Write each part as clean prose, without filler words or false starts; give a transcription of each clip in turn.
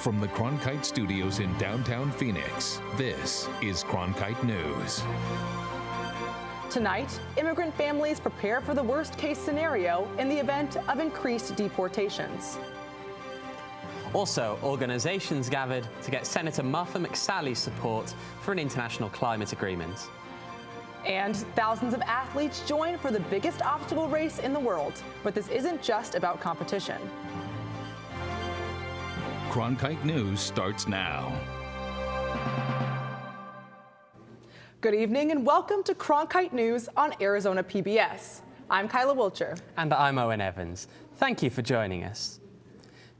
From the Cronkite studios in downtown Phoenix, this is Cronkite News. Tonight, immigrant families prepare for the worst-case scenario in the event of increased deportations. Also, organizations gathered to get Senator Martha McSally's support for an international climate agreement. And thousands of athletes join for the biggest obstacle race in the world. But this isn't just about competition. Cronkite News starts now. Good evening and welcome to Cronkite News on Arizona PBS. I'm Kyla Wilcher. And I'm Owen Evans. Thank you for joining us.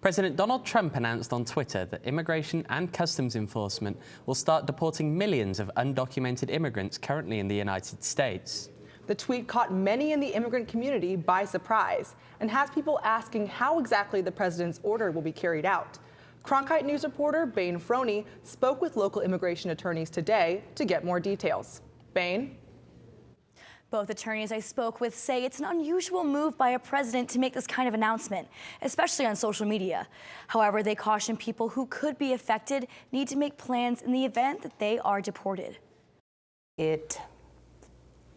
President Donald Trump announced on Twitter that Immigration and Customs Enforcement will start deporting millions of undocumented immigrants currently in the United States. The tweet caught many in the immigrant community by surprise and has people asking how exactly the president's order will be carried out. Cronkite News reporter Bain Froney spoke with local immigration attorneys today to get more details. Bain? Both attorneys I spoke with say it's an unusual move by a president to make this kind of announcement, especially on social media. However, they caution people who could be affected need to make plans in the event that they are deported. It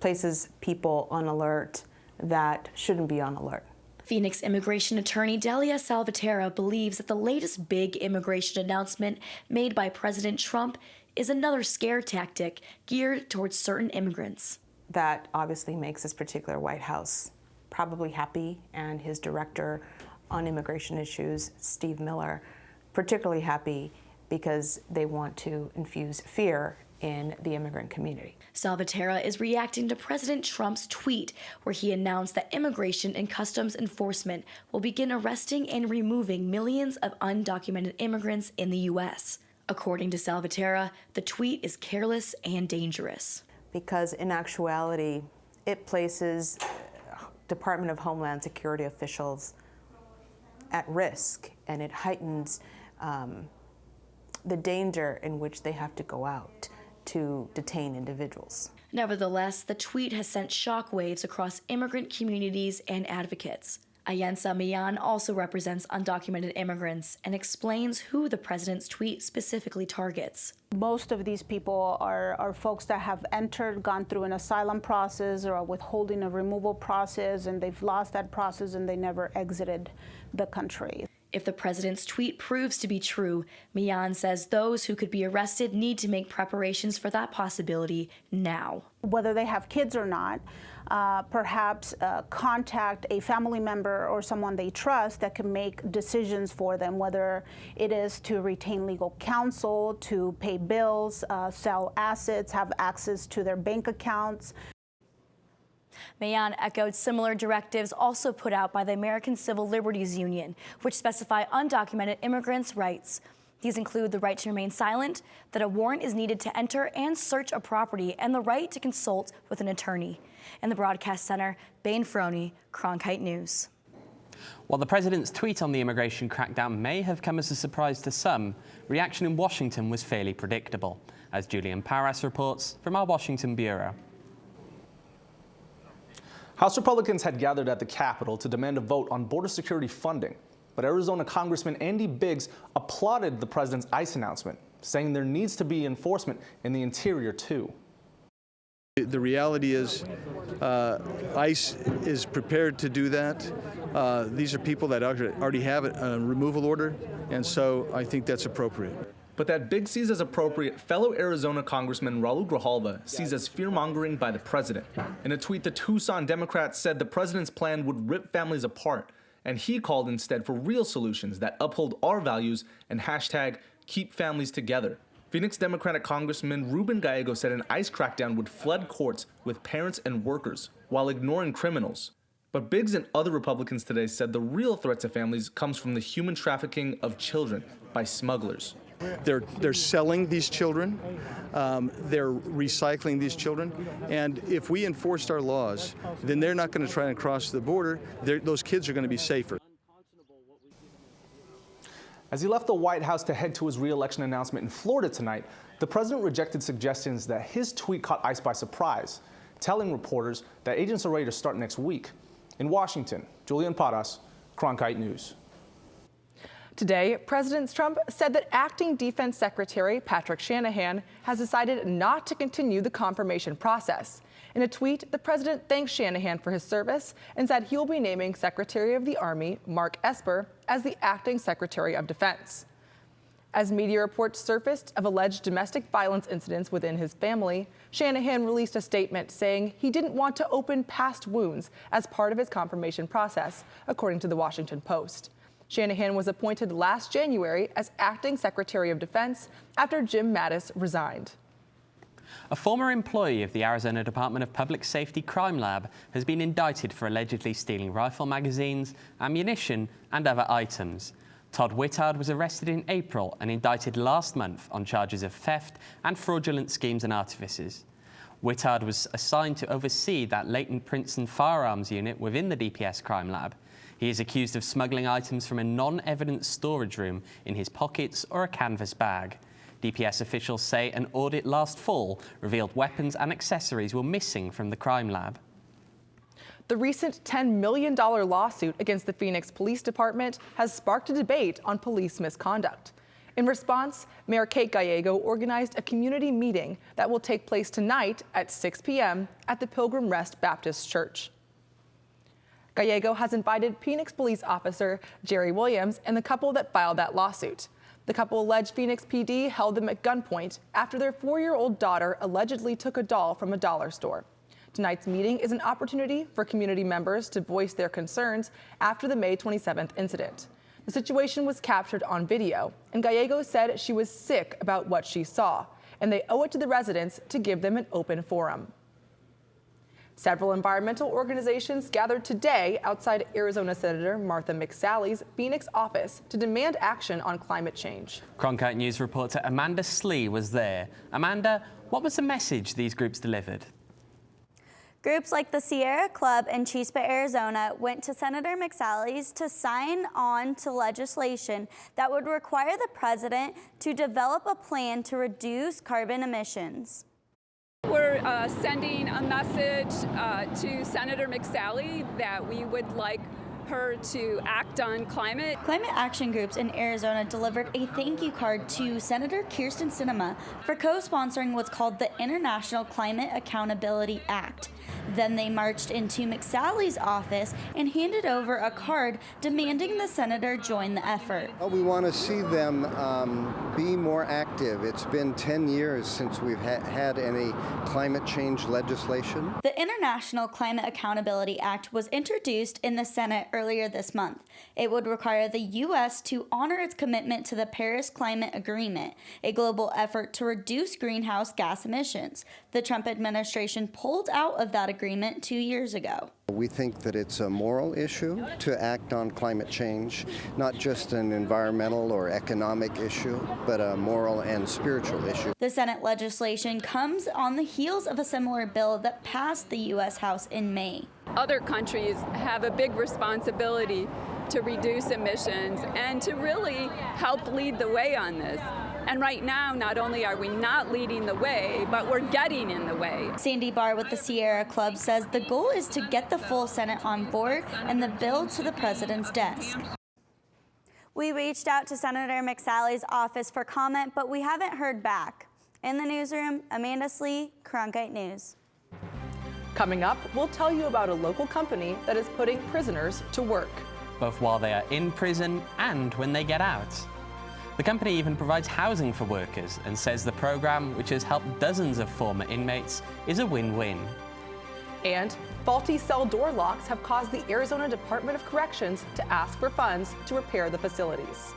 places people on alert that shouldn't be on alert. Phoenix immigration attorney Delia Salvatierra believes that the latest big immigration announcement made by President Trump is another scare tactic geared towards certain immigrants. That obviously makes this particular White House probably happy, and his director on immigration issues, Steve Miller, particularly happy because they want to infuse fear in the immigrant community. Salvatierra is reacting to President Trump's tweet where he announced that Immigration and Customs Enforcement will begin arresting and removing millions of undocumented immigrants in the U.S. According to Salvatierra, the tweet is careless and dangerous. Because in actuality, it places Department of Homeland Security officials at risk, and it heightens the danger in which they have to go out to detain individuals. Nevertheless, the tweet has sent shockwaves across immigrant communities and advocates. Ayensa Mian also represents undocumented immigrants and explains who the president's tweet specifically targets. Most of these people are folks that have gone through an asylum process or a withholding of removal process, and they've lost that process and they never exited the country. If the president's tweet proves to be true, Mian says those who could be arrested need to make preparations for that possibility now. Whether they have kids or not, perhaps contact a family member or someone they trust that can make decisions for them, whether it is to retain legal counsel, to pay bills, sell assets, have access to their bank accounts. Mian echoed similar directives also put out by the American Civil Liberties Union, which specify undocumented immigrants' rights. These include the right to remain silent, that a warrant is needed to enter and search a property, and the right to consult with an attorney. In the broadcast center, Bain Froney, Cronkite News. While the president's tweet on the immigration crackdown may have come as a surprise to some, reaction in Washington was fairly predictable, as Julian Paras reports from our Washington bureau. House Republicans had gathered at the Capitol to demand a vote on border security funding, but Arizona Congressman Andy Biggs applauded the president's ICE announcement, saying there needs to be enforcement in the interior too. The reality is ICE is prepared to do that. These are people that already have a removal order, and so I think that's appropriate. But that Biggs sees as appropriate, fellow Arizona Congressman Raul Grijalva sees as fear-mongering by the president. In a tweet, the Tucson Democrat said the president's plan would rip families apart, and he called instead for real solutions that uphold our values and hashtag keep families together. Phoenix Democratic Congressman Ruben Gallego said an ICE crackdown would flood courts with parents and workers while ignoring criminals. But Biggs and other Republicans today said the real threat to families comes from the human trafficking of children by smugglers. They're selling these children, they're recycling these children, and if we enforced our laws, then they're not going to try and cross the border. Those kids are going to be safer. As he left the White House to head to his re-election announcement in Florida tonight, the president rejected suggestions that his tweet caught ICE by surprise, telling reporters that agents are ready to start next week. In Washington, Julian Paras, Cronkite News. Today, President Trump said that Acting Defense Secretary Patrick Shanahan has decided not to continue the confirmation process. In a tweet, the president thanked Shanahan for his service and said he will be naming Secretary of the Army Mark Esper as the Acting Secretary of Defense. As media reports surfaced of alleged domestic violence incidents within his family, Shanahan released a statement saying he didn't want to open past wounds as part of his confirmation process, according to the Washington Post. Shanahan was appointed last January as Acting Secretary of Defense after Jim Mattis resigned. A former employee of the Arizona Department of Public Safety Crime Lab has been indicted for allegedly stealing rifle magazines, ammunition, and other items. Todd Whittard was arrested in April and indicted last month on charges of theft and fraudulent schemes and artifices. Whittard was assigned to oversee that latent Princeton firearms unit within the DPS crime lab. He is accused of smuggling items from a non-evidence storage room in his pockets or a canvas bag. DPS officials say an audit last fall revealed weapons and accessories were missing from the crime lab. The recent $10 million lawsuit against the Phoenix Police Department has sparked a debate on police misconduct. In response, Mayor Kate Gallego organized a community meeting that will take place tonight at 6 p.m. at the Pilgrim Rest Baptist Church. Gallego has invited Phoenix police officer Jerry Williams and the couple that filed that lawsuit. The couple alleged Phoenix PD held them at gunpoint after their 4-year-old daughter allegedly took a doll from a dollar store. Tonight's meeting is an opportunity for community members to voice their concerns after the May 27th incident. The situation was captured on video, and Gallego said she was sick about what she saw, and they owe it to the residents to give them an open forum. Several environmental organizations gathered today outside Arizona Senator Martha McSally's Phoenix office to demand action on climate change. Cronkite News reporter Amanda Slee was there. Amanda, what was the message these groups delivered? Groups like the Sierra Club in Chispa, Arizona, went to Senator McSally's to sign on to legislation that would require the president to develop a plan to reduce carbon emissions. We're sending a message to Senator McSally that we would like her to act on climate. Climate action groups in Arizona delivered a thank you card to Senator Kirsten Sinema for co-sponsoring what's called the International Climate Accountability Act. Then they marched into McSally's office and handed over a card demanding the senator join the effort. Well, we want to see them be more active. It's been 10 years since we've had any climate change legislation. The International Climate Accountability Act was introduced in the Senate earlier this month. It would require the U.S. to honor its commitment to the Paris Climate Agreement, a global effort to reduce greenhouse gas emissions. The Trump administration pulled out of that agreement 2 years ago. We think that it's a moral issue to act on climate change, not just an environmental or economic issue, but a moral and spiritual issue. The Senate legislation comes on the heels of a similar bill that passed the U.S. House in May. Other countries have a big responsibility to reduce emissions and to really help lead the way on this. And right now, not only are we not leading the way, but we're getting in the way. Sandy Barr with the Sierra Club says the goal is to get the full Senate on board and the bill to the president's desk. We reached out to Senator McSally's office for comment, but we haven't heard back. In the newsroom, Amanda Slee, Cronkite News. Coming up, we'll tell you about a local company that is putting prisoners to work. Both while they are in prison and when they get out. The company even provides housing for workers and says the program, which has helped dozens of former inmates, is a win-win. And faulty cell door locks have caused the Arizona Department of Corrections to ask for funds to repair the facilities.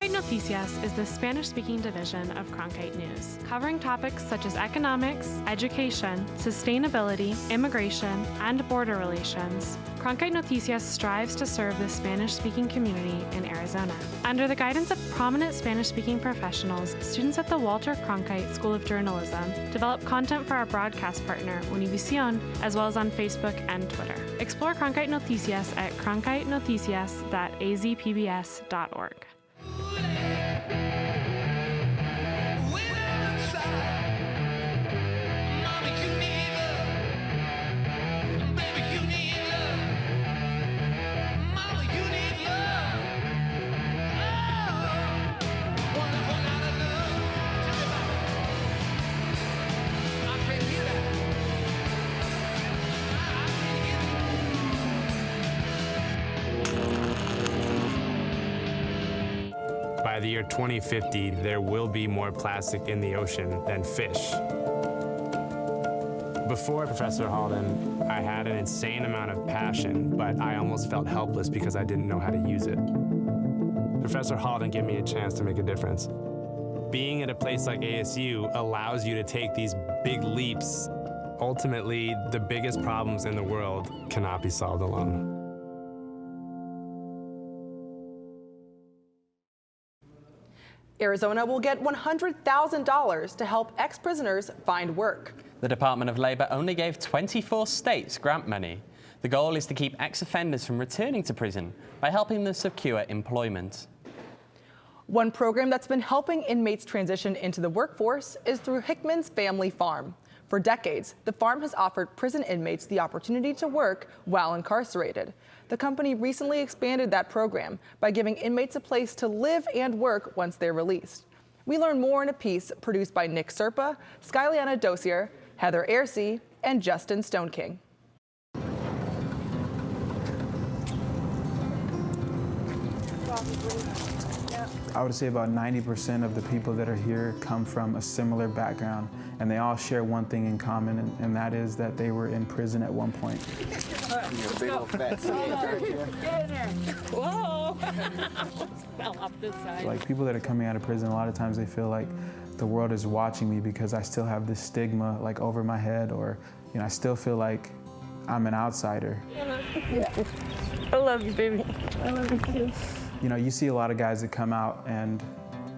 Noticias is the Spanish-speaking division of Cronkite News, covering topics such as economics, education, sustainability, immigration, and border relations. Cronkite Noticias strives to serve the Spanish-speaking community in Arizona. Under the guidance of prominent Spanish-speaking professionals, students at the Walter Cronkite School of Journalism develop content for our broadcast partner, Univision, as well as on Facebook and Twitter. Explore Cronkite Noticias at cronkitenoticias.azpbs.org. by the year 2050, there will be more plastic in the ocean than fish. Before Professor Halden, I had an insane amount of passion, but I almost felt helpless because I didn't know how to use it. Professor Halden gave me a chance to make a difference. Being at a place like ASU allows you to take these big leaps. Ultimately, the biggest problems in the world cannot be solved alone. Arizona will get $100,000 to help ex-prisoners find work. The Department of Labor only gave 24 states grant money. The goal is to keep ex-offenders from returning to prison by helping them secure employment. One program that's been helping inmates transition into the workforce is through Hickman's Family Farm. For decades, the farm has offered prison inmates the opportunity to work while incarcerated. The company recently expanded that program by giving inmates a place to live and work once they're released. We learn more in a piece produced by Nick Serpa, Skyliana Dosier, Heather Airsey, and Justin Stoneking. I would say about 90% of the people that are here come from a similar background, and they all share one thing in common, and that is that they were in prison at one point. Whoa! Fell off this side. Like, people that are coming out of prison, a lot of times they feel like the world is watching me because I still have this stigma like over my head, or I still feel like I'm an outsider. I love you, baby. I love you too. You see a lot of guys that come out and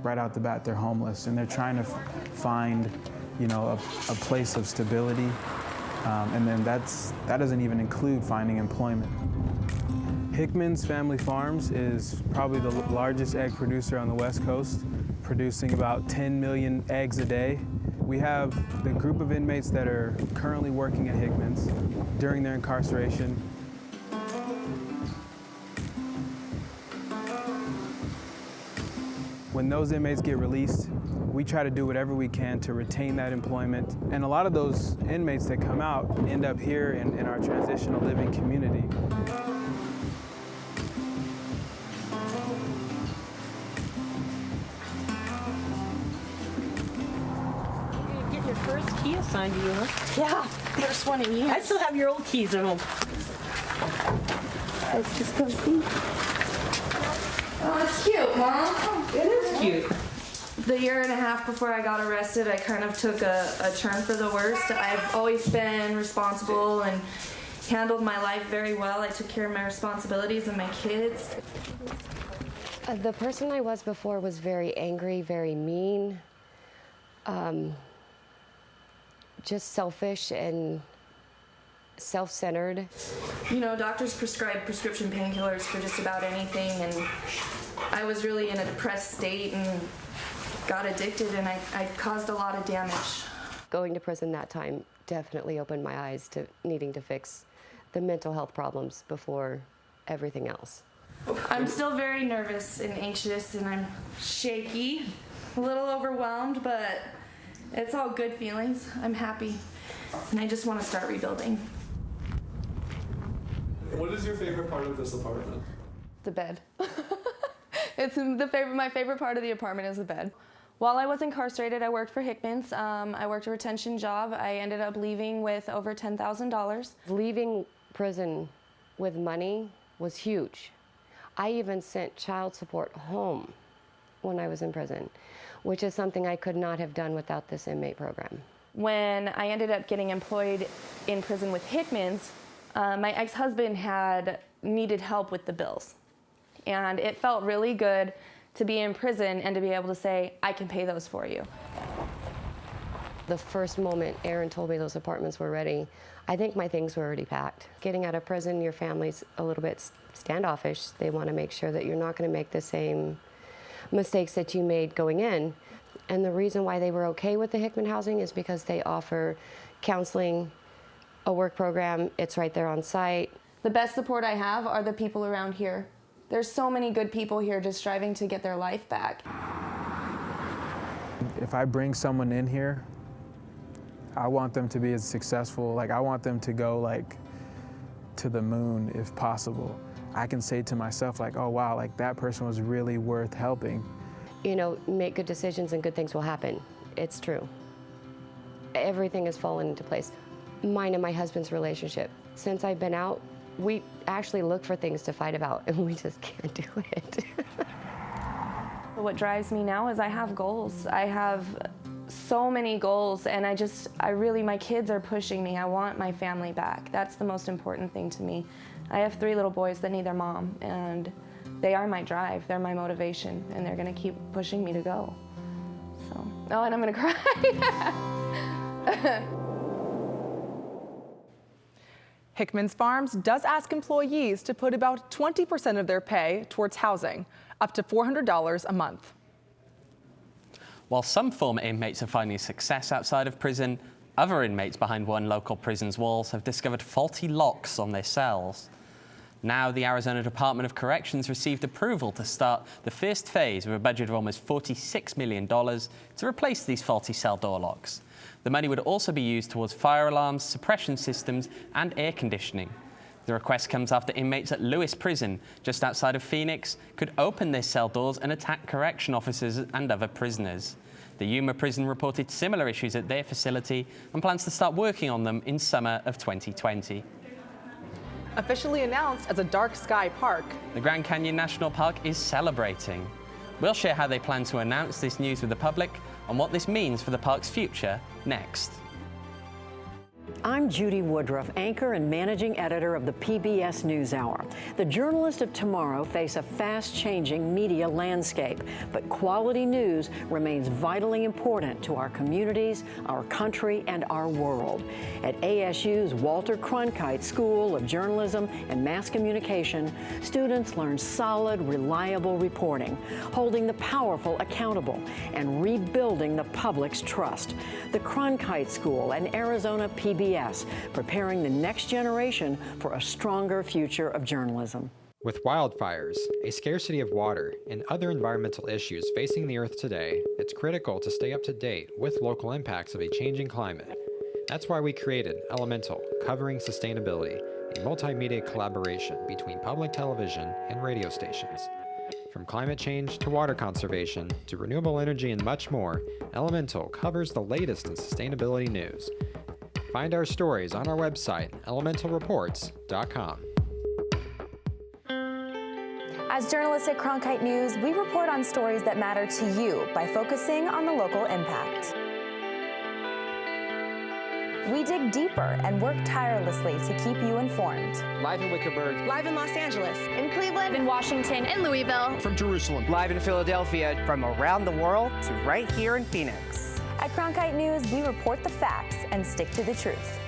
right out the bat they're homeless, and they're trying to find a place of stability, and then that doesn't even include finding employment. Hickman's Family Farms is probably the largest egg producer on the West Coast, producing about 10 million eggs a day. We have the group of inmates that are currently working at Hickman's during their incarceration. When those inmates get released, we try to do whatever we can to retain that employment. And a lot of those inmates that come out end up here in our transitional living community. Get your first key assigned to you, huh? Yeah, first one in years. I still have your old keys at home. Let's just go see. Oh, it's cute, Mom. It is cute. The year and a half before I got arrested, I kind of took a turn for the worst. I've always been responsible and handled my life very well. I took care of my responsibilities and my kids. The person I was before was very angry, very mean, just selfish and self-centered. Doctors prescribe prescription painkillers for just about anything, and I was really in a depressed state and got addicted, and I caused a lot of damage. Going to prison that time definitely opened my eyes to needing to fix the mental health problems before everything else. I'm still very nervous and anxious, and I'm shaky, a little overwhelmed, but it's all good feelings. I'm happy, and I just want to start rebuilding. What is your favorite part of this apartment? The bed. My favorite part of the apartment is the bed. While I was incarcerated, I worked for Hickman's. I worked a retention job. I ended up leaving with over $10,000. Leaving prison with money was huge. I even sent child support home when I was in prison, which is something I could not have done without this inmate program. When I ended up getting employed in prison with Hickman's, my ex-husband had needed help with the bills. And it felt really good to be in prison and to be able to say, I can pay those for you. The first moment Aaron told me those apartments were ready, I think my things were already packed. Getting out of prison, your family's a little bit standoffish. They want to make sure that you're not going to make the same mistakes that you made going in. And the reason why they were okay with the Hickman housing is because they offer counseling, a work program, it's right there on site. The best support I have are the people around here. There's so many good people here just striving to get their life back. If I bring someone in here, I want them to be as successful. I want them to go to the moon if possible. I can say to myself oh wow, that person was really worth helping. you know, make good decisions and good things will happen. It's true. Everything has fallen into place. Mine and my husband's relationship. Since I've been out, we actually look for things to fight about, and we just can't do it. What drives me now is I have goals. I have so many goals, and my kids are pushing me. I want my family back. That's the most important thing to me. I have 3 little boys that need their mom, and they are my drive. They're my motivation, and they're gonna keep pushing me to go. So, oh, and I'm gonna cry. Hickman's Farms does ask employees to put about 20% of their pay towards housing, up to $400 a month. While some former inmates are finding success outside of prison, other inmates behind one local prison's walls have discovered faulty locks on their cells. Now, the Arizona Department of Corrections received approval to start the first phase with a budget of almost $46 million to replace these faulty cell door locks. The money would also be used towards fire alarms, suppression systems, and air conditioning. The request comes after inmates at Lewis Prison, just outside of Phoenix, could open their cell doors and attack correction officers and other prisoners. The Yuma Prison reported similar issues at their facility and plans to start working on them in summer of 2020. Officially announced as a dark sky park, the Grand Canyon National Park is celebrating. We'll share how they plan to announce this news with the public and what this means for the park's future next. I'm Judy Woodruff, anchor and managing editor of the PBS NewsHour. The journalists of tomorrow face a fast-changing media landscape, but quality news remains vitally important to our communities, our country, and our world. At ASU's Walter Cronkite School of Journalism and Mass Communication, students learn solid, reliable reporting, holding the powerful accountable, and rebuilding the public's trust. The Cronkite School and Arizona PBS, preparing the next generation for a stronger future of journalism. With wildfires, a scarcity of water, and other environmental issues facing the Earth today, it's critical to stay up to date with local impacts of a changing climate. That's why we created Elemental, covering sustainability, a multimedia collaboration between public television and radio stations. From climate change to water conservation to renewable energy and much more, Elemental covers the latest in sustainability news. Find our stories on our website, elementalreports.com. As journalists at Cronkite News, we report on stories that matter to you by focusing on the local impact. We dig deeper and work tirelessly to keep you informed. Live in Wickerburg. Live in Los Angeles. In Cleveland. In Washington. In Louisville. From Jerusalem. Live in Philadelphia. From around the world to right here in Phoenix. At Cronkite News, we report the facts and stick to the truth.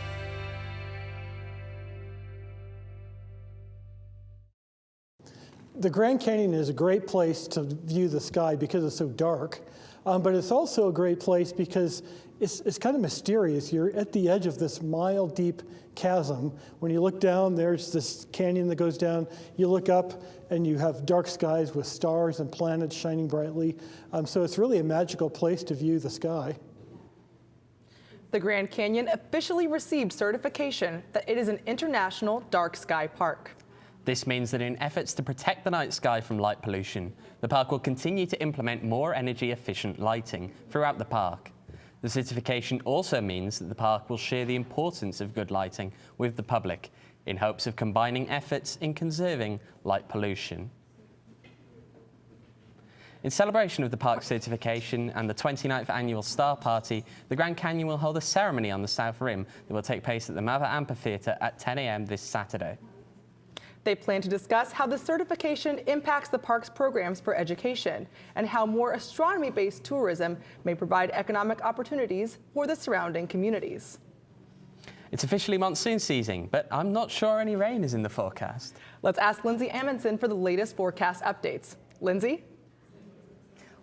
The Grand Canyon is a great place to view the sky because it's so dark, but it's also a great place because it's kind of mysterious. You're at the edge of this mile-deep chasm. When you look down, there's this canyon that goes down. You look up, and you have dark skies with stars and planets shining brightly. So it's really a magical place to view the sky. The Grand Canyon officially received certification that it is an international dark sky park. This means that in efforts to protect the night sky from light pollution, the park will continue to implement more energy-efficient lighting throughout the park. The certification also means that the park will share the importance of good lighting with the public in hopes of combining efforts in conserving light pollution. In celebration of the park's certification and the 29th annual Star Party, the Grand Canyon will hold a ceremony on the South Rim that will take place at the Mather Amphitheater at 10 a.m. this Saturday. They plan to discuss how the certification impacts the park's programs for education and how more astronomy-based tourism may provide economic opportunities for the surrounding communities. It's officially monsoon season, but I'm not sure any rain is in the forecast. Let's ask Lindsay Amundsen for the latest forecast updates. Lindsay?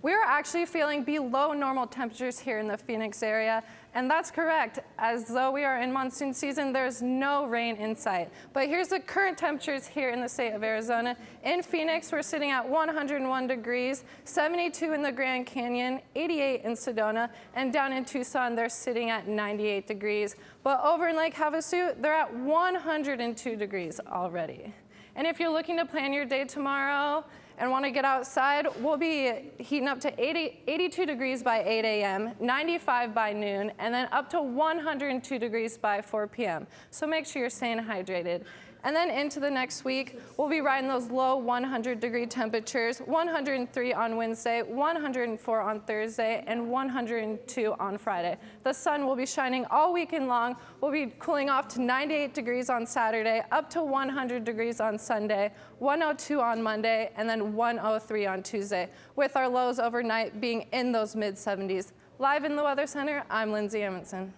We are actually feeling below normal temperatures here in the Phoenix area, and that's correct. As though we are in monsoon season, there's no rain in sight. But here's the current temperatures here in the state of Arizona. In Phoenix, we're sitting at 101 degrees, 72 in the Grand Canyon, 88 in Sedona, and down in Tucson, they're sitting at 98 degrees. But over in Lake Havasu, they're at 102 degrees already. And if you're looking to plan your day tomorrow, and want to get outside, we'll be heating up to 82 degrees by 8 a.m., 95 by noon, and then up to 102 degrees by 4 p.m. So make sure you're staying hydrated. And then into the next week, we'll be riding those low 100-degree temperatures, 103 on Wednesday, 104 on Thursday, and 102 on Friday. The sun will be shining all weekend long. We'll be cooling off to 98 degrees on Saturday, up to 100 degrees on Sunday, 102 on Monday, and then 103 on Tuesday, with our lows overnight being in those mid-70s. Live in the Weather Center, I'm Lindsay Amundsen.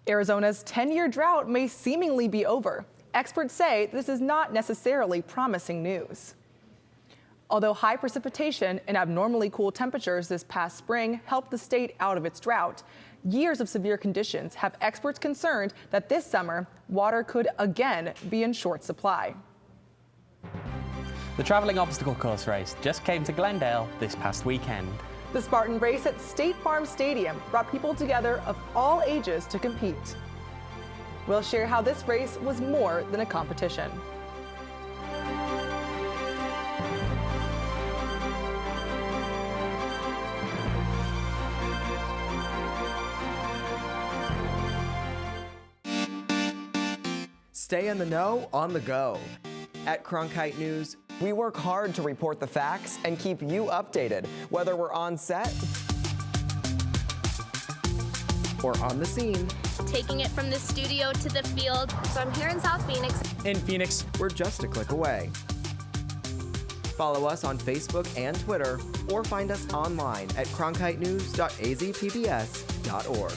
Arizona's 10-year drought may seemingly be over. Experts say this is not necessarily promising news. Although high precipitation and abnormally cool temperatures this past spring helped the state out of its drought, years of severe conditions have experts concerned that this summer, water could again be in short supply. The traveling obstacle course race just came to Glendale this past weekend. The Spartan race at State Farm Stadium brought people together of all ages to compete. We'll share how this race was more than a competition. Stay in the know on the go. At Cronkite News, we work hard to report the facts and keep you updated, whether we're on set or on the scene. Taking it from the studio to the field. So I'm here in South Phoenix. In Phoenix, we're just a click away. Follow us on Facebook and Twitter, or find us online at cronkitenews.azpbs.org.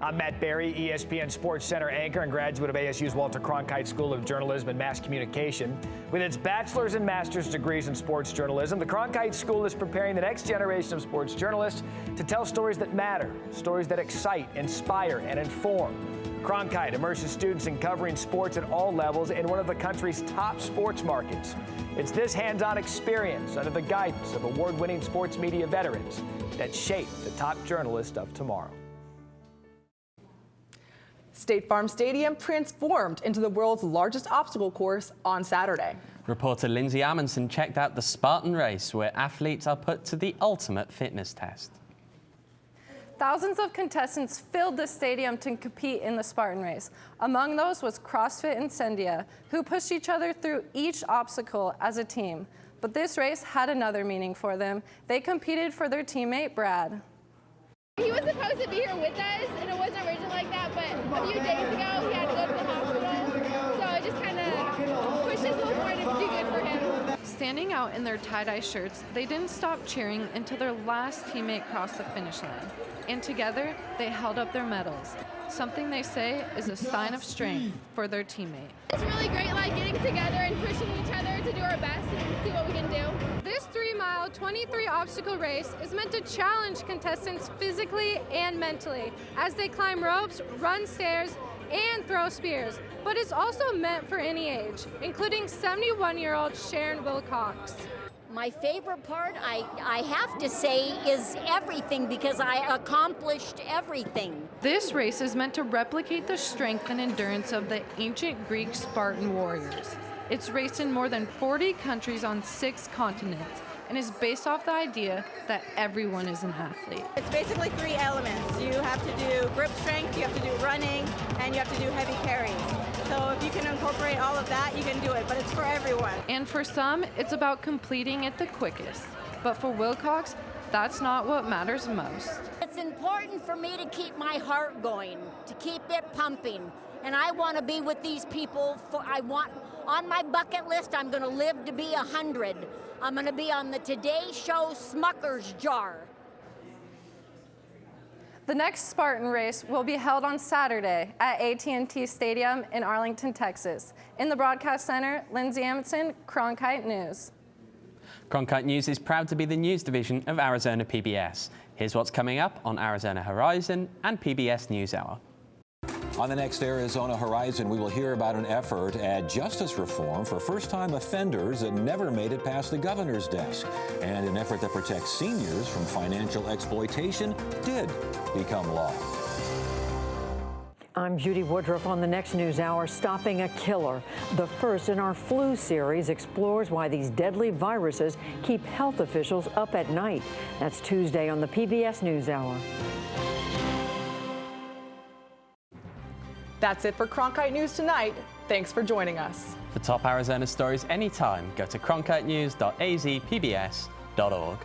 I'm Matt Berry, ESPN Sports Center anchor and graduate of ASU's Walter Cronkite School of Journalism and Mass Communication. With its bachelor's and master's degrees in sports journalism, the Cronkite School is preparing the next generation of sports journalists to tell stories that matter, stories that excite, inspire, and inform. Cronkite immerses students in covering sports at all levels in one of the country's top sports markets. It's this hands-on experience under the guidance of award-winning sports media veterans that shape the top journalists of tomorrow. State Farm Stadium transformed into the world's largest obstacle course on Saturday. Reporter Lindsay Amundsen checked out the Spartan race, where athletes are put to the ultimate fitness test. Thousands of contestants filled the stadium to compete in the Spartan race. Among those was CrossFit Incendia, who pushed each other through each obstacle as a team. But this race had another meaning for them. They competed for their teammate, Brad. He was supposed to be here with us, and it wasn't originally like that, but a few days ago, he had to go to the hospital, so it just kind of pushed us a little more to do good for him. Standing out in their tie-dye shirts, they didn't stop cheering until their last teammate crossed the finish line. And together, they held up their medals, something they say is a sign of strength for their teammate. It's really great, like, getting together and pushing each other to do our best and see what we can do. This 3-mile, 23-obstacle race is meant to challenge contestants physically and mentally as they climb ropes, run stairs, and throw spears. But it's also meant for any age, including 71-year-old Sharon Wilcox. My favorite part, I have to say, is everything, because I accomplished everything. This race is meant to replicate the strength and endurance of the ancient Greek Spartan warriors. It's raced in more than 40 countries on 6 continents and is based off the idea that everyone is an athlete. It's basically 3 elements. You have to do grip strength, you have to do running, and you have to do heavy carries. So if you can incorporate all of that, you can do it, but it's for everyone. And for some, it's about completing it the quickest. But for Wilcox, that's not what matters most. It's important for me to keep my heart going, to keep it pumping. And I want to be with these people. On my bucket list, I'm going to live to be 100. I'm going to be on the Today Show Smucker's jar. The next Spartan race will be held on Saturday at AT&T Stadium in Arlington, Texas. In the broadcast center, Lindsay Amundsen, Cronkite News. Cronkite News is proud to be the news division of Arizona PBS. Here's what's coming up on Arizona Horizon and PBS NewsHour. On the next Arizona Horizon, we will hear about an effort at justice reform for first-time offenders that never made it past the governor's desk. And an effort that protects seniors from financial exploitation did become law. I'm Judy Woodruff. On the next NewsHour, Stopping a Killer. The first in our flu series explores why these deadly viruses keep health officials up at night. That's Tuesday on the PBS NewsHour. That's it for Cronkite News tonight. Thanks for joining us. For top Arizona stories anytime, go to cronkitenews.azpbs.org.